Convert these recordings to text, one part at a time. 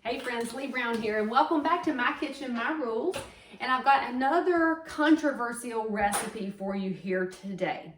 Hey friends, Leigh Brown here, and welcome back to My Kitchen, My Rules. And I've got another controversial recipe for you here today.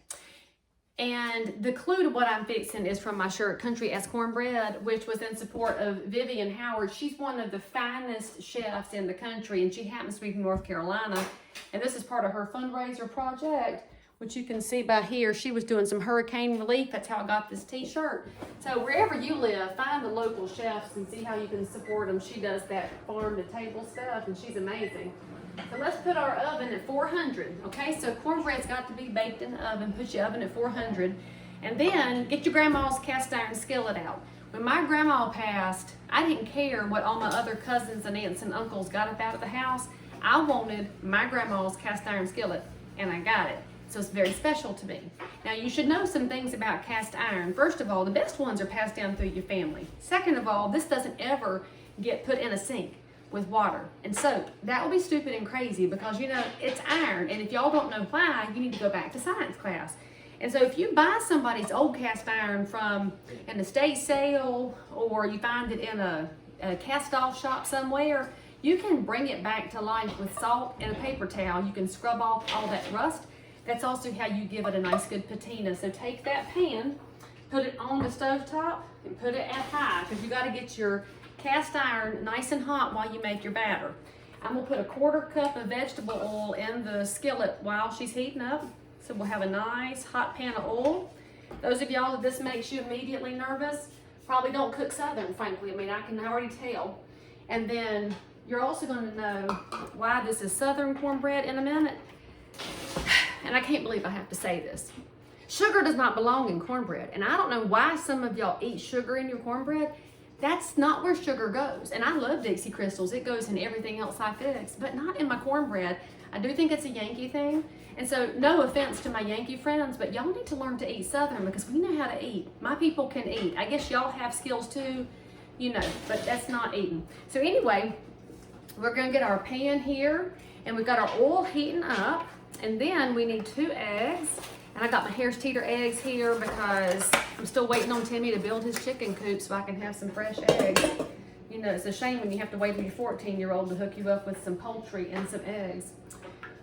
And the clue to what I'm fixing is from my shirt, Country as Cornbread, which was in support of Vivian Howard. She's one of the finest chefs in the country, and she happens to be from North Carolina. And this is part of her fundraiser project, which you can see by here. She was doing some hurricane relief. That's how I got this t-shirt. So wherever you live, find the local chefs and see how you can support them. She does that farm to table stuff, and she's amazing. So let's put our oven at 400, okay? So cornbread's got to be baked in the oven. Put your oven at 400. And then get your grandma's cast iron skillet out. When my grandma passed, I didn't care what all my other cousins and aunts and uncles got up out of the house. I wanted my grandma's cast iron skillet, and I got it. So it's very special to me. Now you should know some things about cast iron. First of all, the best ones are passed down through your family. Second of all, this doesn't ever get put in a sink with water and soap. That would be stupid and crazy because, you know, it's iron. And if y'all don't know why, you need to go back to science class. And so if you buy somebody's old cast iron from an estate sale, or you find it in a cast off shop somewhere, you can bring it back to life with salt and a paper towel. You can scrub off all that rust. That's also how you give it a nice good patina. So take that pan, put it on the stove top, and put it at high, because you got to get your cast iron nice and hot while you make your batter. I'm gonna put a 1/4 cup of vegetable oil in the skillet while she's heating up. So we'll have a nice hot pan of oil. Those of y'all that this makes you immediately nervous, probably don't cook Southern, frankly. I mean, I can already tell. And then you're also gonna know why this is Southern cornbread in a minute. And I can't believe I have to say this. Sugar does not belong in cornbread. And I don't know why some of y'all eat sugar in your cornbread. That's not where sugar goes. And I love Dixie Crystals. It goes in everything else I fix, but not in my cornbread. I do think it's a Yankee thing. And so no offense to my Yankee friends, but y'all need to learn to eat Southern, because we know how to eat. My people can eat. I guess y'all have skills too, you know, but that's not eating. So anyway, we're gonna get our pan here, and we've got our oil heating up. And then we need 2 eggs. And I got my Harris Teeter eggs here because I'm still waiting on Timmy to build his chicken coop so I can have some fresh eggs. You know, it's a shame when you have to wait till your 14-year-old to hook you up with some poultry and some eggs.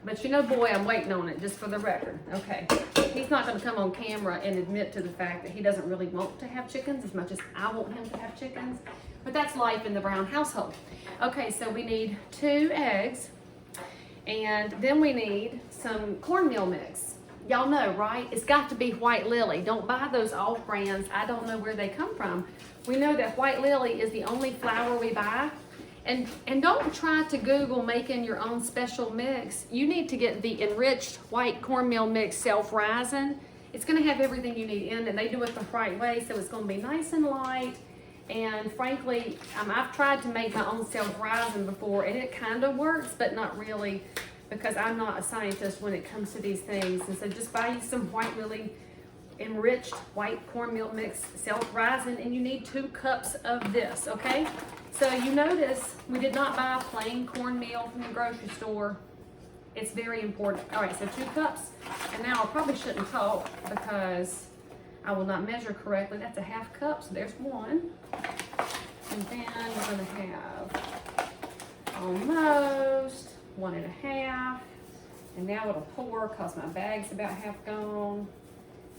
But you know, boy, I'm waiting on it, just for the record. Okay, he's not gonna come on camera and admit to the fact that he doesn't really want to have chickens as much as I want him to have chickens. But that's life in the Brown household. Okay, so we need 2 eggs. And then we need some cornmeal mix. Y'all know, right? It's got to be White Lily. Don't buy those off brands. I don't know where they come from. We know that White Lily is the only flour we buy. And don't try to Google making your own special mix. You need to get the enriched white cornmeal mix self-rising. It's gonna have everything you need in it. They do it the right way, so it's gonna be nice and light. And frankly, I've tried to make my own self-rising before, and it kind of works, but not really, because I'm not a scientist when it comes to these things. And so just buy you some White Lily enriched white cornmeal mix self-rising, and you need 2 cups of this, okay? So you notice we did not buy plain cornmeal from the grocery store. It's very important. All right, so 2 cups. And now I probably shouldn't talk because I will not measure correctly. That's a 1/2 cup, so there's 1. And then we're gonna have almost 1 1/2. And now it'll pour because my bag's about half gone.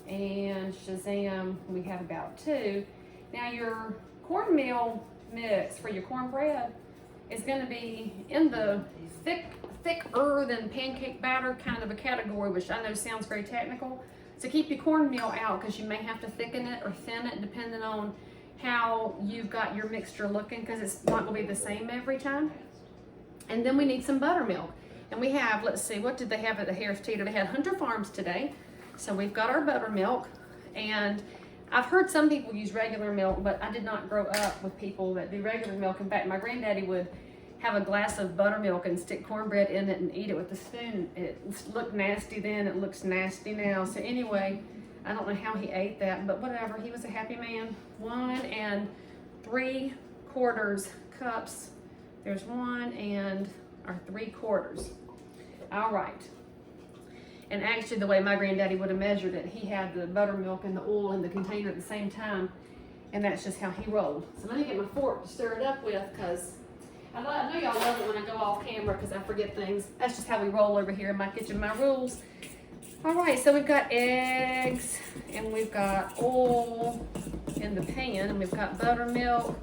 And SHAZAM, we have about 2. Now your cornmeal mix for your cornbread is gonna be in the thicker than pancake batter kind of a category, which I know sounds very technical. So keep your cornmeal out, because you may have to thicken it or thin it depending on how you've got your mixture looking, because it's not gonna be the same every time. And then we need some buttermilk. And we have, let's see, what did they have at the Harris Teeter? They had Hunter Farms today. So we've got our buttermilk. And I've heard some people use regular milk, but I did not grow up with people that do regular milk. In fact, my granddaddy would have a glass of buttermilk and stick cornbread in it and eat it with a spoon. It looked nasty then, it looks nasty now. So anyway, I don't know how he ate that, but whatever, he was a happy man. 1 3/4 cups. There's 1 3/4. All right. And actually the way my granddaddy would have measured it, he had the buttermilk and the oil in the container at the same time. And that's just how he rolled. So let me get my fork to stir it up with, because I know y'all love it when I go off camera because I forget things. That's just how we roll over here in My Kitchen, My Rules. All right, so we've got eggs, and we've got oil in the pan, and we've got buttermilk,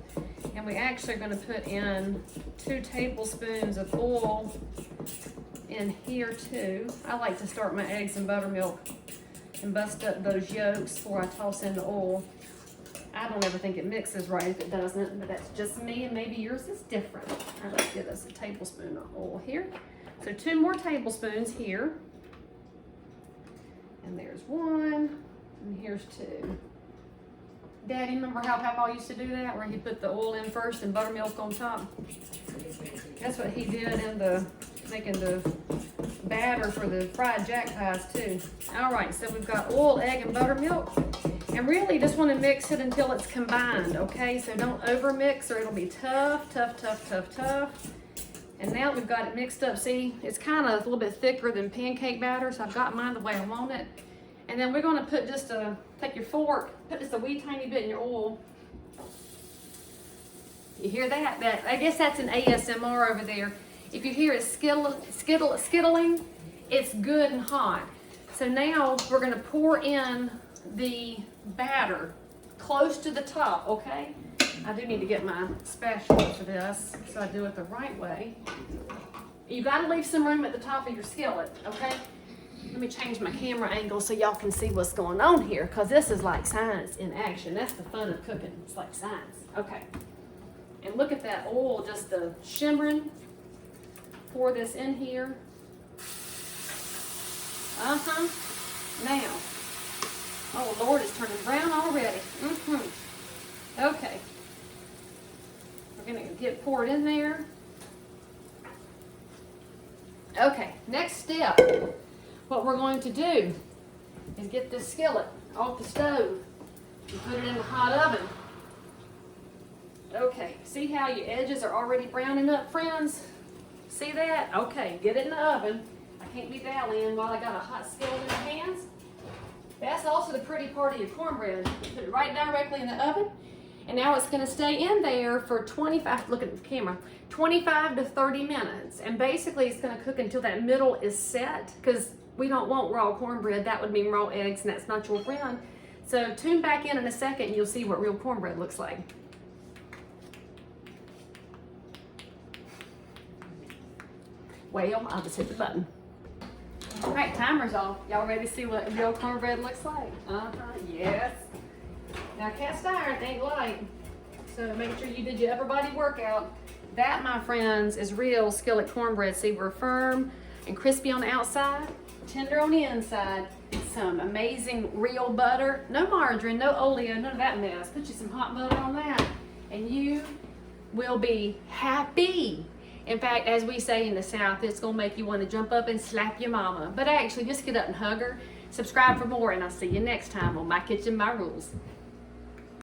and we actually are gonna put in 2 tablespoons of oil in here too. I like to start my eggs in buttermilk and bust up those yolks before I toss in the oil. I don't ever think it mixes right if it doesn't, but that's just me, and maybe yours is different. All right, let's give us a tablespoon of oil here. So 2 more tablespoons here. And there's 1, and here's 2. Daddy, remember how Papa used to do that, where he put the oil in first and buttermilk on top? That's what he did in making the batter for the fried jack pies too. All right, so we've got oil, egg, and buttermilk. And really just want to mix it until it's combined, okay? So don't over mix or it'll be tough, tough, tough, tough, tough. And now we've got it mixed up. See, it's kind of a little bit thicker than pancake batter, so I've got mine the way I want it. And then we're going to put just take your fork, put just a wee tiny bit in your oil. You hear that? I guess that's an ASMR over there. If you hear it skittling, it's good and hot. So now we're going to pour in the batter close to the top, okay? I do need to get my spatula for this, so I do it the right way. You gotta leave some room at the top of your skillet, okay? Let me change my camera angle so y'all can see what's going on here, because this is like science in action. That's the fun of cooking. It's like science. Okay. And look at that oil just shimmering. Pour this in here. Now. Oh, Lord, it's turning brown already. Okay. We're going to pour it in there. Okay, next step. What we're going to do is get this skillet off the stove and put it in the hot oven. Okay, see how your edges are already browning up, friends? See that? Okay, get it in the oven. I can't be dallying while I got a hot skillet in my hands. That's also the pretty part of your cornbread. Put it right directly in the oven. And now it's gonna stay in there for 25, look at the camera, 25 to 30 minutes. And basically it's gonna cook until that middle is set, because we don't want raw cornbread. That would mean raw eggs, and that's not your friend. So tune back in a second and you'll see what real cornbread looks like. Well, I'll just hit the button. All right, timer's off. Y'all ready to see what real cornbread looks like? Yes. Now, cast iron ain't light, so make sure you did your upper body workout. That, my friends, is real skillet cornbread. See, we're firm and crispy on the outside, tender on the inside. Some amazing real butter. No margarine, no oleo, none of that mess. Put you some hot butter on that, and you will be happy. In fact, as we say in the South, it's gonna make you want to jump up and slap your mama. But actually, just get up and hug her. Subscribe for more, and I'll see you next time on My Kitchen, My Rules.